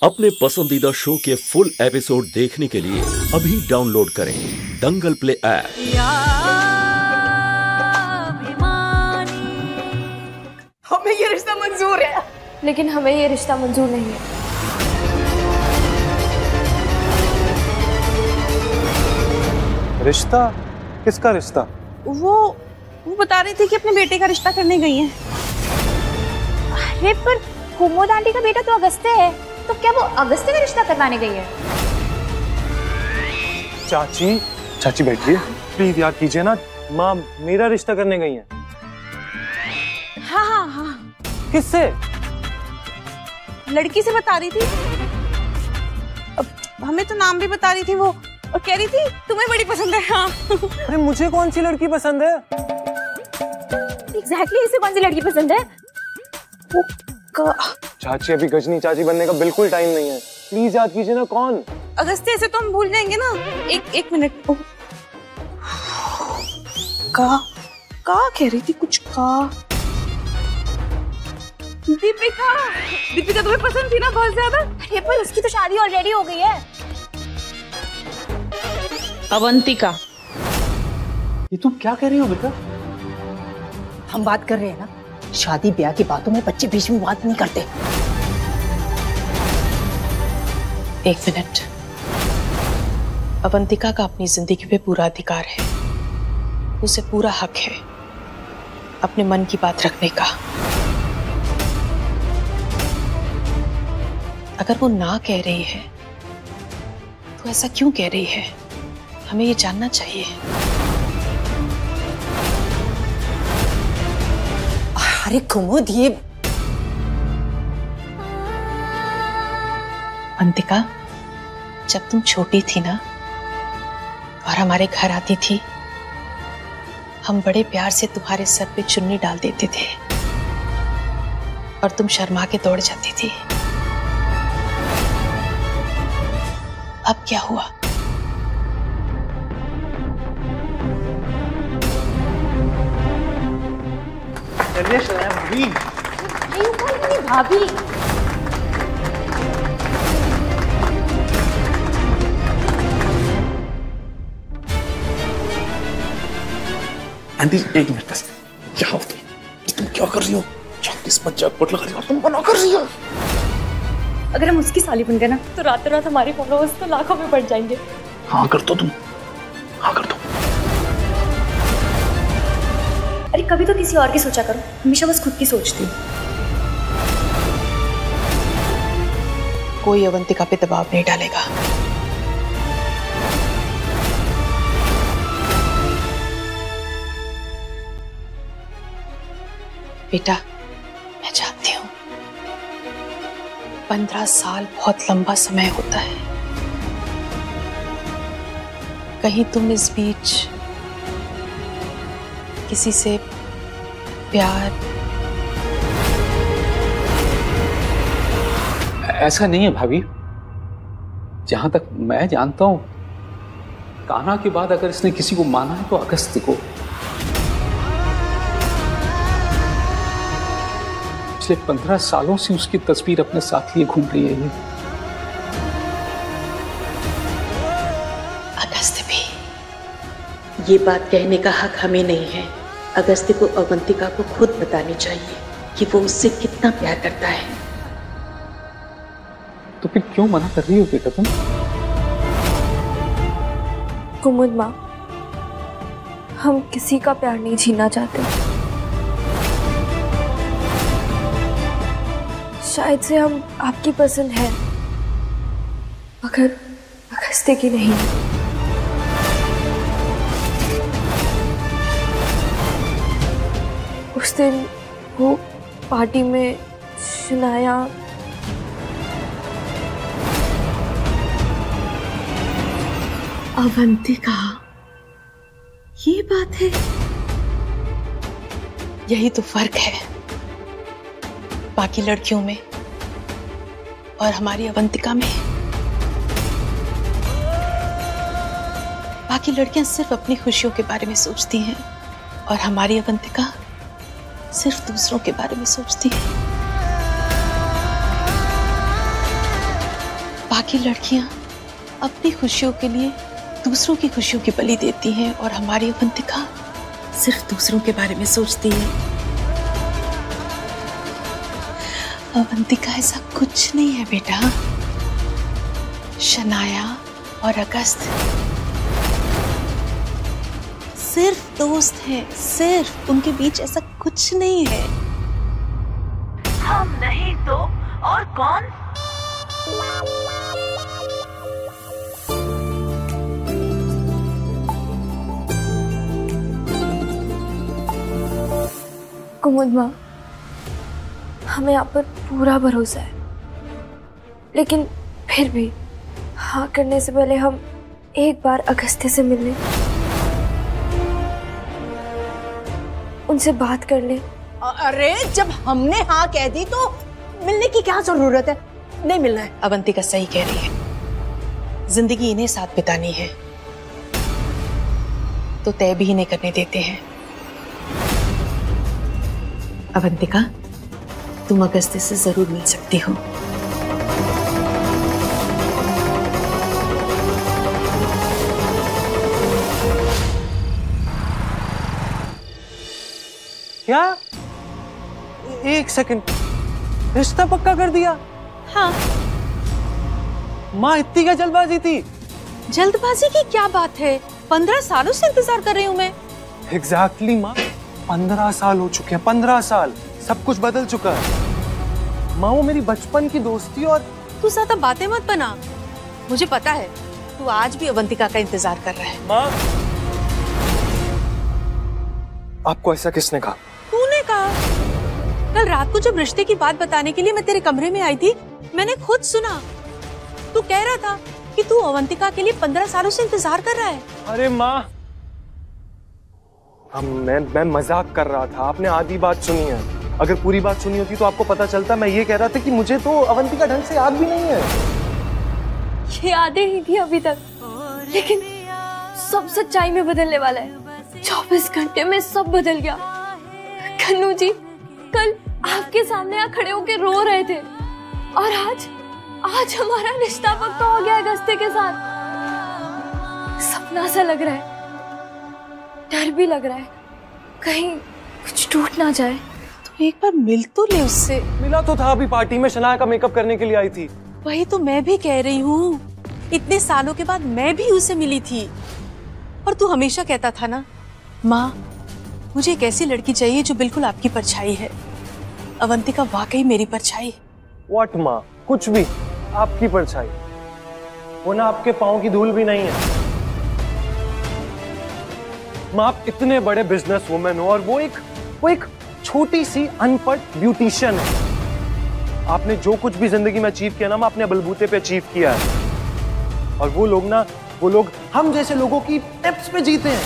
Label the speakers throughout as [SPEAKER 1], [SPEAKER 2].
[SPEAKER 1] अपने पसंदीदा शो के फुल एपिसोड देखने के लिए अभी डाउनलोड करें दंगल प्ले ऐप।
[SPEAKER 2] हमें ये रिश्ता मंजूर है,
[SPEAKER 3] लेकिन हमें ये रिश्ता मंजूर नहीं है।
[SPEAKER 4] रिश्ता? किसका रिश्ता?
[SPEAKER 2] वो बता रही थी कि अपने बेटे का रिश्ता करने गई हैं।
[SPEAKER 3] अरे पर कुमुद आंटी का बेटा तो अगस्त्य है, तो क्या वो अगस्त्य का रिश्ता करवाने गई है?
[SPEAKER 4] चाची बैठिए प्लीज, याद कीजिए ना, माँ मेरा रिश्ता करने गई हैं।
[SPEAKER 2] हाँ।
[SPEAKER 4] किससे?
[SPEAKER 2] लड़की से बता रही थी। अब हमें तो नाम भी बता रही थी वो, और कह रही थी तुम्हें बड़ी पसंद है। हाँ।
[SPEAKER 4] अरे मुझे कौन सी लड़की पसंद है?
[SPEAKER 3] एग्जैक्टली इसे कौन सी लड़की पसंद है?
[SPEAKER 4] चाची अभी गजनी चाची बनने का बिल्कुल टाइम नहीं है, प्लीज याद कीजिए ना कौन।
[SPEAKER 2] अगस्त्य से तो हम भूल जाएंगे ना। एक मिनट। का कह रही थी कुछ का। दीपिका तुम्हें पसंद थी ना बहुत ज्यादा।
[SPEAKER 3] अरे पर उसकी तो शादी ऑलरेडी हो गई है।
[SPEAKER 2] अवंतिका।
[SPEAKER 4] ये तुम क्या कह रही हो बेटा?
[SPEAKER 5] हम बात कर रहे हैं ना, शादी ब्याह की बातों में बच्चे बीच में बात नहीं करते।
[SPEAKER 6] एक मिनट। अवंतिका का अपनी जिंदगी पे पूरा अधिकार है, उसे पूरा हक है अपने मन की बात रखने का। अगर वो ना कह रही है तो ऐसा क्यों कह रही है, हमें ये जानना चाहिए।
[SPEAKER 5] अरे कुमुद, ये
[SPEAKER 6] अवंतिका, जब तुम छोटी थी ना और हमारे घर आती थी, हम बड़े प्यार से तुम्हारे सर पे चुन्नी डाल देते थे और तुम शर्मा के दौड़ जाती थी। अब क्या हुआ?
[SPEAKER 3] भाभी
[SPEAKER 7] आंटी एक मिनट बस, क्या हो तुम क्या कर रही हो? किस मजाक लगा रही हो? तुम मना कर रही हो?
[SPEAKER 3] अगर हम उसकी साली बन गए ना तो रातों रात हमारे फॉलोअर्स तो लाखों में बढ़ जाएंगे।
[SPEAKER 7] हाँ कर दो तुम, हाँ कर दो।
[SPEAKER 3] अरे कभी तो किसी और की सोचा करो, हमेशा बस खुद की सोचती हूँ।
[SPEAKER 6] कोई अवंतिका पे दबाव नहीं डालेगा। बेटा, मैं जानती हूँ 15 साल बहुत लंबा समय होता है। कहीं तुम इस बीच किसी से प्यार?
[SPEAKER 7] ऐसा नहीं है भाभी, जहां तक मैं जानता हूं कान्हा के बाद अगर इसने किसी को माना है तो अगस्त्य को। पिछले 15 सालों से उसकी तस्वीर अपने साथ लिए घूम रही है ये।
[SPEAKER 6] अगस्त्य भी। ये बात कहने का हक हमें नहीं है। अगस्त्य को अवंतिका को खुद बतानी चाहिए कि वो उससे कितना प्यार करता है।
[SPEAKER 7] तो फिर क्यों मना कर रही हो बेटा तुम?
[SPEAKER 3] कुमुद माँ, हम किसी का प्यार नहीं छीनना चाहते। शायद से हम आपकी पसंद है, मगर अगस्त्य की नहीं। उस दिन वो पार्टी में सुनाया।
[SPEAKER 6] अवंतिका, ये बात है। यही तो फर्क है बाकी लड़कियों में और हमारी अवंतिका में। बाकी लड़कियां सिर्फ अपनी खुशियों के बारे में सोचती हैं और हमारी अवंतिका सिर्फ दूसरों के बारे में सोचती है। बाकी लड़कियां अपनी खुशियों के लिए दूसरों की खुशियों की बलि देती हैं और हमारी अवंतिका सिर्फ दूसरों के बारे में सोचती है। अवंतिका ऐसा कुछ नहीं है बेटा। शनाया और अगस्त सिर्फ दोस्त हैं, सिर्फ। उनके बीच ऐसा कुछ नहीं है।
[SPEAKER 8] हम नहीं तो और कौन?
[SPEAKER 9] कुमुद माँ, हमें आप पर पूरा भरोसा है, लेकिन फिर भी हाँ करने से पहले हम एक बार अगस्त्य से मिल लें, उनसे बात कर लें।
[SPEAKER 5] अरे जब हमने हाँ कह दी तो मिलने की क्या जरूरत है? नहीं मिलना है।
[SPEAKER 6] अवंतिका सही कह रही है, जिंदगी इन्हें साथ बितानी है तो तय भी इन्हें करने देते हैं। अवंतिका, तुम अगस्त्य से जरूर मिल सकती हो।
[SPEAKER 4] क्या? एक सेकंड, रिश्ता पक्का कर दिया?
[SPEAKER 6] हाँ।
[SPEAKER 4] माँ इतनी क्या जल्दबाजी थी?
[SPEAKER 6] जल्दबाजी की क्या बात है? 15 सालों से इंतजार कर रही हूँ मैं।
[SPEAKER 4] एग्जैक्टली माँ, 15 साल हो चुके हैं। 15 साल, सब कुछ बदल चुका है। माँ वो मेरी बचपन की दोस्ती। और
[SPEAKER 6] तू ज्यादा बातें मत बना, मुझे पता है तू आज भी अवंतिका का इंतजार कर रहा है।
[SPEAKER 4] माँ, आपको ऐसा किसने कहा?
[SPEAKER 6] तूने कहा। कल रात को जब रिश्ते की बात बताने के लिए मैं तेरे कमरे में आई थी, मैंने खुद सुना। तू कह रहा था कि तू अवंतिका के लिए 15 सालों से इंतजार कर रहा है।
[SPEAKER 4] अरे माँ, मैं मजाक कर रहा था। आपने आधी बात सुनी है। अगर पूरी बात सुनी होती तो आपको पता चलता। मैं ये कह रहा था कि मुझे तो अवंतिका ढंग से याद भी नहीं है।
[SPEAKER 9] ये यादें ही थी अभी तक, लेकिन सब सच्चाई में बदलने वाला है। 24 घंटे में सब बदल गया। कन्नू जी कल आपके सामने यहाँ खड़े होके रो रहे थे, और आज हमारा रिश्ता पक्का हो गया अगस्त्य के साथ। सपना सा लग रहा है, डर भी लग रहा है कहीं कुछ टूट ना जाए।
[SPEAKER 6] तो एक बार मिल तो ले उससे।
[SPEAKER 4] मिला तो था, अभी पार्टी में शनाया का मेकअप करने के लिए आई थी।
[SPEAKER 6] वही तो मैं भी कह रही हूँ, इतने सालों के बाद मैं भी उसे मिली थी। और तू हमेशा कहता था ना, माँ मुझे एक ऐसी लड़की चाहिए जो बिल्कुल आपकी परछाई है। अवंतिका वाकई मेरी परछाई।
[SPEAKER 4] व्हाट माँ, कुछ भी आपकी परछाई। वो ना आपके पाँव की धूल भी नहीं है। माँ, आप इतने बड़े बिजनेस वुमेन हो और वो एक छोटी सी अनपढ़ ब्यूटिशियन है। आपने जो कुछ भी जिंदगी में अचीव किया ना, आपने बलबूते पे अचीव किया है। और वो लोग हम जैसे लोगों की टिप्स पे जीते हैं।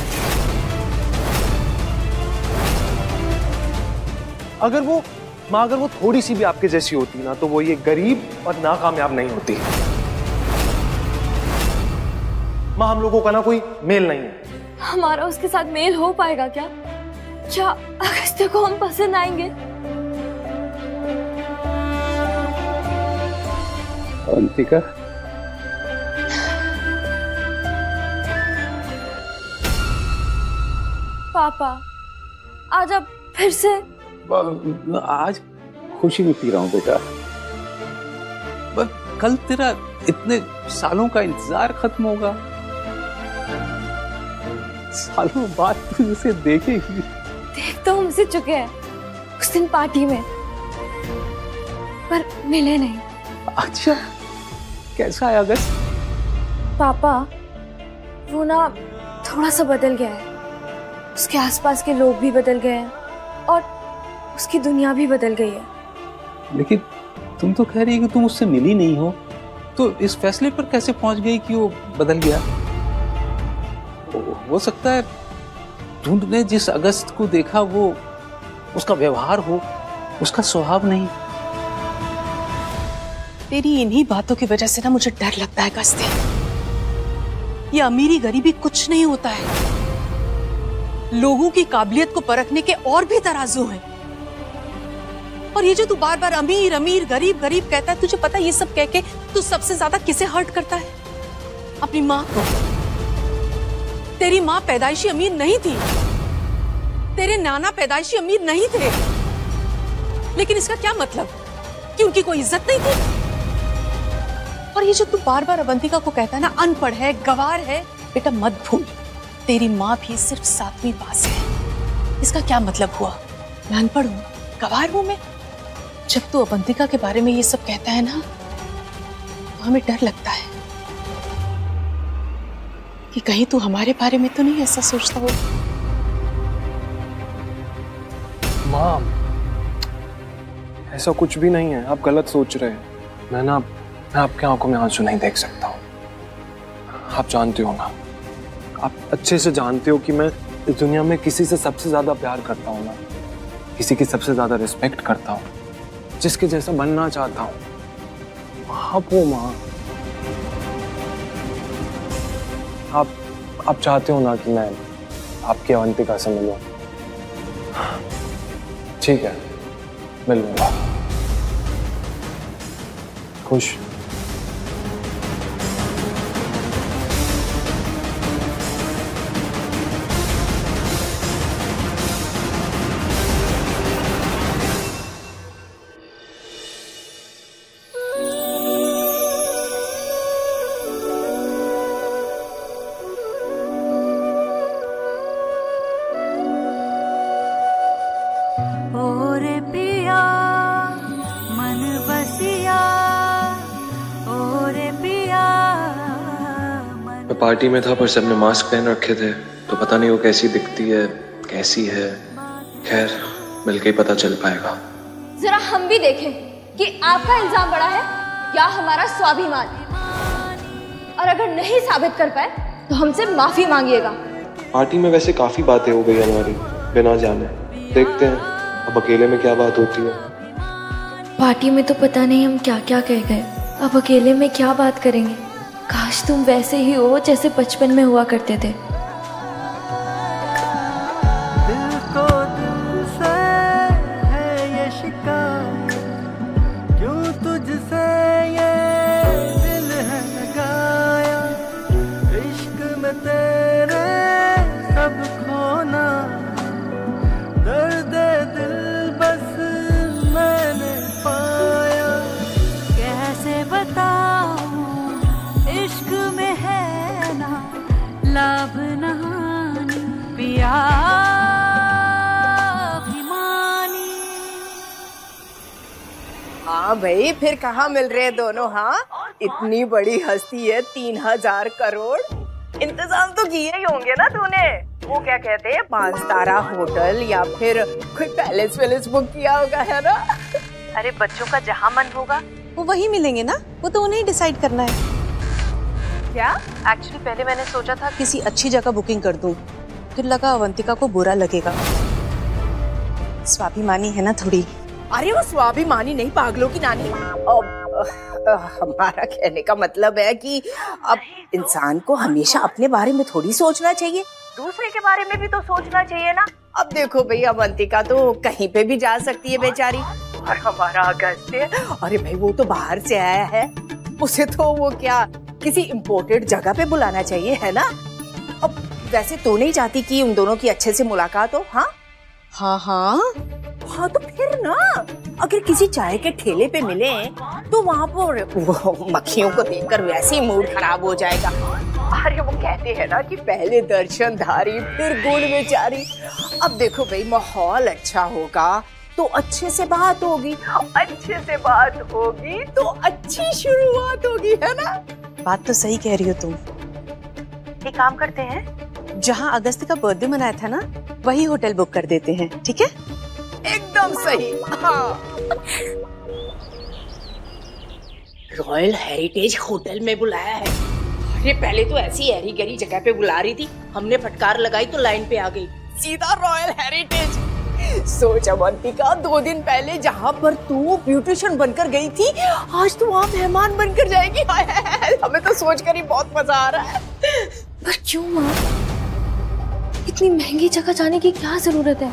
[SPEAKER 4] अगर वो थोड़ी सी भी आपके जैसी होती ना, तो वो ये गरीब और नाकामयाब नहीं होती। माँ, हम लोगों का ना कोई मेल नहीं है।
[SPEAKER 9] हमारा उसके साथ मेल हो पाएगा क्या? क्या अगस्त्य को हम पसंद आएंगे?
[SPEAKER 7] अवंतिका,
[SPEAKER 9] पापा आज आप फिर से?
[SPEAKER 7] आज खुशी में पी रहा हूँ बेटा। बस कल तेरा इतने सालों का इंतजार खत्म होगा। सालों बाद तू उसे देखेगी।
[SPEAKER 9] देख तो हमसे चुके हैं उस दिन पार्टी में, पर मिले नहीं।
[SPEAKER 7] अच्छा, कैसा है अगस्त?
[SPEAKER 9] पापा वो ना थोड़ा सा बदल गया है। उसके आसपास के लोग भी बदल गए हैं और उसकी दुनिया भी बदल गई है।
[SPEAKER 7] लेकिन तुम तो कह रही है कि तुम उससे मिली नहीं हो, तो इस फैसले पर कैसे पहुंच गई कि वो बदल गया? हो सकता है तुमने जिस अगस्त को देखा वो उसका व्यवहार हो, उसका स्वभाव नहीं।
[SPEAKER 6] तेरी इन्हीं बातों की वजह से ना मुझे डर लगता है अगस्त्य। ये अमीरी गरीबी कुछ नहीं होता है। लोगों की काबिलियत को परखने के और भी तराजू हैं। और ये जो तू बार बार अमीर अमीर गरीब गरीब कहता है, तुझे पता है ये सब कह के तू सबसे ज्यादा किसे हर्ट करता है? अपनी माँ को। तेरी माँ पैदाइशी अमीर नहीं थी, तेरे नाना पैदाइशी अमीर नहीं थे, लेकिन इसका क्या मतलब कि उनकी कोई इज्जत नहीं थी? और ये जो तू बार बार अवंतिका को कहता है ना अनपढ़ है, गवार है, बेटा मत भूल, तेरी माँ भी सिर्फ 7वीं पास है। इसका क्या मतलब हुआ? मैं अनपढ़ हूँ, गवार हूं मैं? जब तू अवंतिका के बारे में ये सब कहता है ना, तो हमें डर लगता है कि कहीं तू हमारे बारे में तो नहीं ऐसा सोचता हो।
[SPEAKER 4] माँ, ऐसा कुछ भी नहीं है, आप गलत सोच रहे हैं। मैं आपके आंखों में आंसू नहीं देख सकता हूँ। आप जानते हो ना, आप अच्छे से जानते हो कि मैं इस दुनिया में किसी से सबसे ज्यादा प्यार करता हूँ ना, किसी की सबसे ज्यादा रिस्पेक्ट करता हूँ, जिसके जैसा बनना चाहता हूँ। आप हो माँ, आप चाहते हो ना कि मैं आपकी अवंतिका से मिलूं। ठीक है, मिल लूंगा। खुश?
[SPEAKER 10] पार्टी में था पर सबने मास्क पहन रखे थे, तो पता नहीं वो कैसी दिखती है, कैसी है। खैर, मिलके ही पता चल पाएगा।
[SPEAKER 9] जरा हम भी देखें कि आपका इल्जाम बड़ा है या हमारा स्वाभिमान। और अगर नहीं साबित कर पाए तो हमसे माफी मांगिएगा।
[SPEAKER 10] पार्टी में वैसे काफी बातें हो गई हमारी बिना जाने। देखते हैं अब अकेले में क्या बात होती है।
[SPEAKER 9] पार्टी में तो पता नहीं हम क्या क्या कह गए, अब अकेले में क्या बात करेंगे। काश तुम वैसे ही हो जैसे बचपन में हुआ करते थे।
[SPEAKER 11] दिल को दिल से है ये शिकायत, क्यों तुझसे ये दिल है लगाया। इश्क में तेरे सब खोना, दर्द दिल बस मैंने पाया। कैसे बताऊं इश्क में है ना लाभ नहानी, पिया अभिमानी।
[SPEAKER 5] हाँ भाई, फिर कहाँ मिल रहे हैं दोनों? हाँ, इतनी बड़ी हस्ती है, 3000 करोड़। इंतजाम तो किए ही होंगे ना तूने? वो क्या कहते हैं, 5 तारा होटल या फिर कोई पैलेस वैलेस बुक किया होगा, है ना?
[SPEAKER 8] अरे बच्चों का जहाँ मन होगा
[SPEAKER 6] वो वही मिलेंगे ना, वो तो उन्हें डिसाइड करना है।
[SPEAKER 5] क्या?
[SPEAKER 6] एक्चुअली पहले मैंने सोचा था किसी अच्छी जगह बुकिंग कर दूं, फिर लगा अवंतिका को बुरा लगेगा। स्वाभिमानी है ना थोड़ी।
[SPEAKER 5] अरे वो स्वाभिमानी नहीं, पागलों की नानी। हमारा कहने का मतलब है कि अब इंसान को हमेशा अपने बारे में थोड़ी सोचना चाहिए, दूसरे के बारे में भी तो सोचना चाहिए ना। अब देखो भैया, अवंतिका तो कहीं पे भी जा सकती है बेचारी, और हमारा अगस्त्य, अरे भाई वो तो बाहर से आया है, उसे तो वो क्या किसी इम्पोर्टेड जगह पे बुलाना चाहिए, है ना? अब वैसे तो नहीं चाहती कि उन दोनों की अच्छे से मुलाकात हो? हाँ
[SPEAKER 6] हाँ हाँ
[SPEAKER 5] हाँ, तो फिर ना अगर किसी चाय के ठेले पे मिले तो वहाँ पर मक्खियों को देखकर वैसे ही मूड खराब हो जाएगा। अरे वो कहते हैं ना कि पहले दर्शनधारी फिर गुण विचारी। अब देखो भाई, माहौल अच्छा होगा तो अच्छे से बात होगी, अच्छे से बात होगी तो अच्छी शुरुआत होगी, है ना?
[SPEAKER 6] बात तो सही कह रही हो तुम।
[SPEAKER 8] एक काम करते हैं,
[SPEAKER 6] जहाँ अगस्त का बर्थडे मनाया था ना, वही होटल बुक कर देते हैं, ठीक है?
[SPEAKER 5] एकदम सही। हाँ, रॉयल हेरिटेज होटल में बुलाया है। अरे पहले तो ऐसी हैरी गरी जगह पे बुला रही थी, हमने फटकार लगाई तो लाइन पे आ गई, सीधा रॉयल हेरिटेज। सोच अवंतिका, 2 दिन पहले जहाँ पर तू ब्यूटिशियन बनकर गई थी, आज तू वहाँ मेहमान बनकर जाएगी। हमें तो सोचकर ही बहुत मजा आ रहा है।
[SPEAKER 9] पर क्यों माँ, इतनी महंगी जगह जाने की क्या जरूरत है?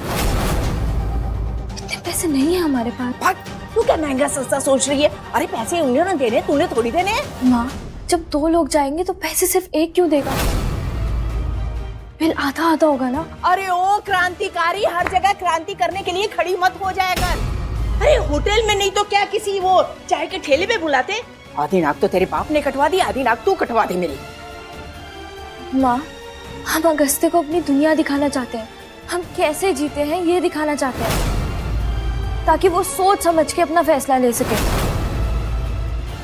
[SPEAKER 9] इतने पैसे पैसे नहीं है हमारे पास।
[SPEAKER 5] भाग, तू क्या महंगा सस्ता सोच रही है? अरे पैसे उन्होंने देने, तूने थोड़ी देने हैं।
[SPEAKER 9] माँ, जब 2 लोग जाएंगे तो पैसे सिर्फ एक क्यों देगा? बिल आधा आधा होगा ना।
[SPEAKER 5] अरे ओ क्रांतिकारी, हर जगह क्रांति करने के लिए खड़ी मत हो जाएगा। अरे होटल में नहीं तो क्या किसी वो चाय के ठेले पे बुलाते। आधी नाक तो तेरे बाप ने कटवा दी, आधी नाक तू कटवा दे मेरी।
[SPEAKER 9] माँ, हम अगस्त्य को अपनी दुनिया दिखाना चाहते हैं, हम कैसे जीते हैं ये दिखाना चाहते हैं, ताकि वो सोच समझ के अपना फैसला ले सके।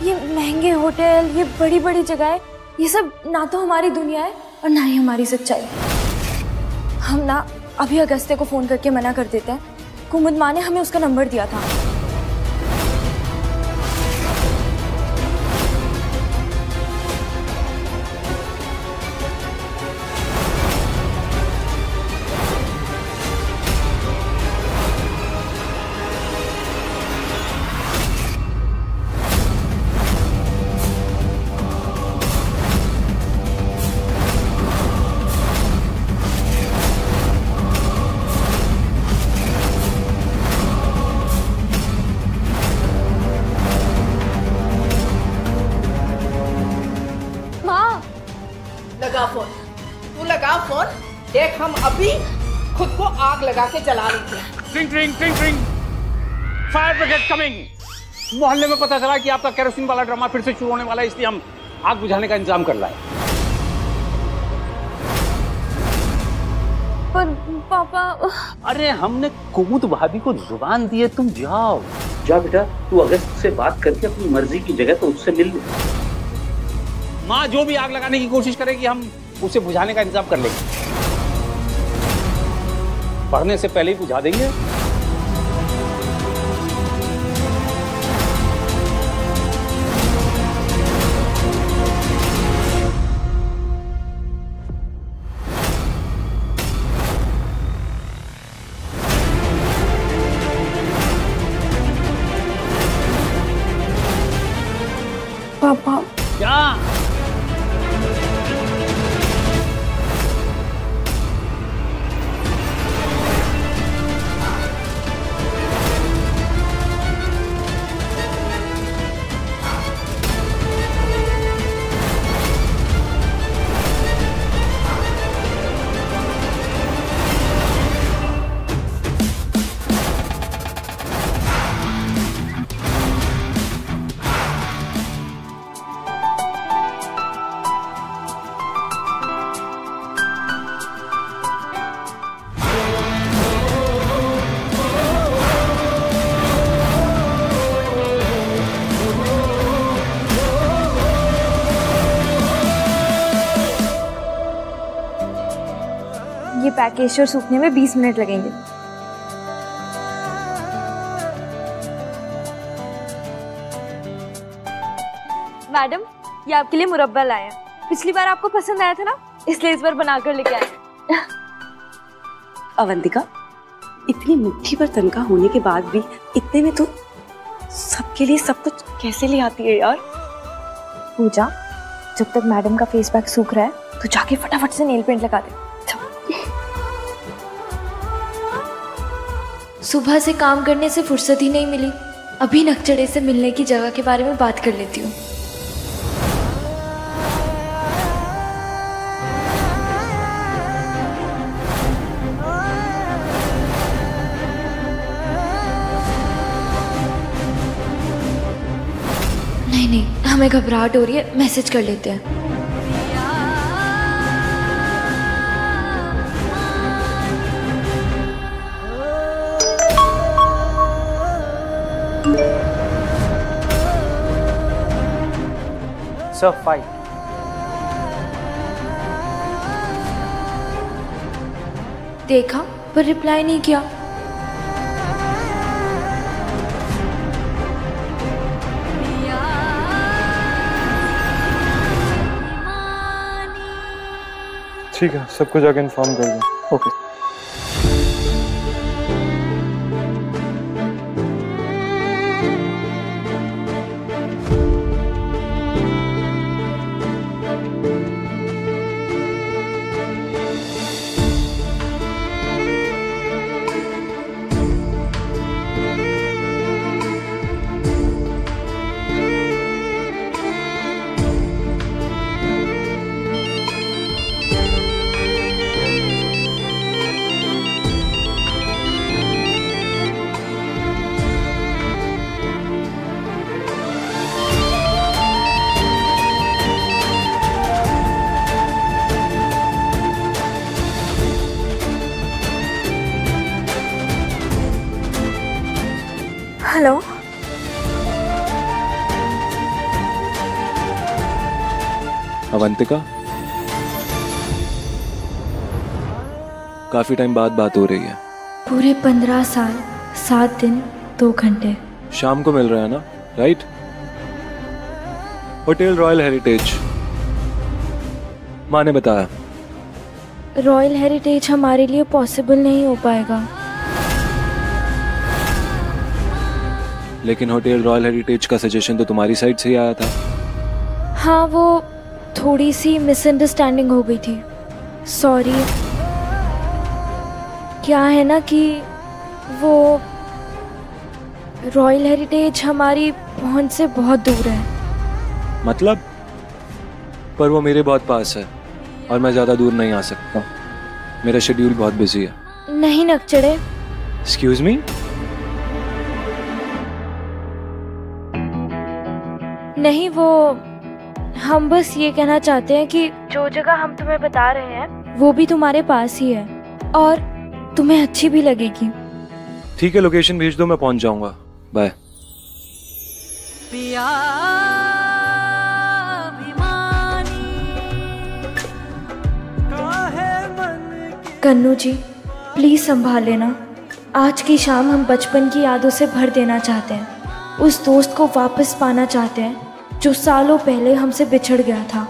[SPEAKER 9] ये महंगे होटल, ये बड़ी बड़ी जगहें, ये सब ना तो हमारी दुनिया है और ना ही हमारी सच्चाई। हम ना अभी अगस्त्य को फोन करके मना कर देते हैं। कुमुद माँ ने हमें उसका नंबर दिया था।
[SPEAKER 5] लगा फोन, तू लगा फोन। देख हम अभी खुद को आग लगा के जला लेते हैं।
[SPEAKER 7] ट्रिंग ट्रिंग ट्रिंग ट्रिंग, फायर ब्रिगेड कमिंग। मोहल्ले में पता चला कि आपका केरोसिन वाला ड्रामा फिर से शुरू होने वाला है, इसलिए हम आग बुझाने का इंतजाम कर रहे हैं।
[SPEAKER 9] पर पापा,
[SPEAKER 7] अरे हमने कुमुद भाभी को जुबान दी है, तुम जाओ। जा बेटा, तू अगस्त से बात करके अपनी मर्जी की जगह तो उससे मिल ले। माँ जो भी आग लगाने की कोशिश करेगी हम उसे बुझाने का इंतजाम कर लेंगे। पढ़ने से पहले ही बुझा देंगे।
[SPEAKER 9] पापा
[SPEAKER 7] क्या?
[SPEAKER 9] ये पैकेज सूखने में 20 मिनट लगेंगे। मैडम, ये आपके लिए मुरब्बा लाया। पिछली बार आपको पसंद आया था ना, इसलिए इस बार बनाकर लेके आए।
[SPEAKER 12] अवंतिका, इतनी मुट्ठी पर तनख्वाह होने के बाद भी इतने में तो सबके लिए सब कुछ कैसे ले आती है यार?
[SPEAKER 9] पूजा, जब तक मैडम का फेस पैक सूख रहा है तो जाके फटाफट से नेल पेंट लगा दे। सुबह से काम करने से फुर्सत ही नहीं मिली, अभी नकचड़े से मिलने की जगह के बारे में बात कर लेती हूँ। नहीं, हमें घबराहट हो रही है, मैसेज कर लेते हैं।
[SPEAKER 4] Sir, file.
[SPEAKER 9] देखा पर रिप्लाई नहीं किया।
[SPEAKER 4] ठीक है, सबको जाके इन्फॉर्म कर दो। ओके।
[SPEAKER 10] अवंतिका, काफी टाइम बाद बात हो रही है।
[SPEAKER 9] पूरे 15 साल 7 दिन 2 घंटे।
[SPEAKER 10] शाम को मिल रहा है ना, राइट? होटल रॉयल हेरिटेज, माँ ने बताया।
[SPEAKER 9] रॉयल हेरिटेज हमारे लिए पॉसिबल नहीं हो पाएगा।
[SPEAKER 10] लेकिन होटल रॉयल हेरिटेज का सजेशन तो तुम्हारी साइड से ही आया था।
[SPEAKER 9] हाँ, वो थोड़ी सी मिसअंडरस्टैंडिंग हो गई थी, सॉरी। क्या है ना कि वो रॉयल हेरिटेज हमारी पहुंच से बहुत दूर है।
[SPEAKER 10] मतलब? पर वो मेरे बहुत पास है और मैं ज्यादा दूर नहीं आ सकता, मेरा शेड्यूल बहुत बिजी है।
[SPEAKER 9] नहीं नकचड़े।
[SPEAKER 10] Excuse me?
[SPEAKER 9] नहीं, वो हम बस ये कहना चाहते हैं कि जो जगह हम तुम्हें बता रहे हैं वो भी तुम्हारे पास ही है और तुम्हें अच्छी भी लगेगी।
[SPEAKER 10] ठीक है, लोकेशन भेज दो, मैं पहुंच जाऊंगा। बाय।
[SPEAKER 9] कन्नू जी, प्लीज संभाल लेना। आज की शाम हम बचपन की यादों से भर देना चाहते हैं। उस दोस्त को वापस पाना चाहते हैं जो सालों पहले हमसे बिछड़ गया था।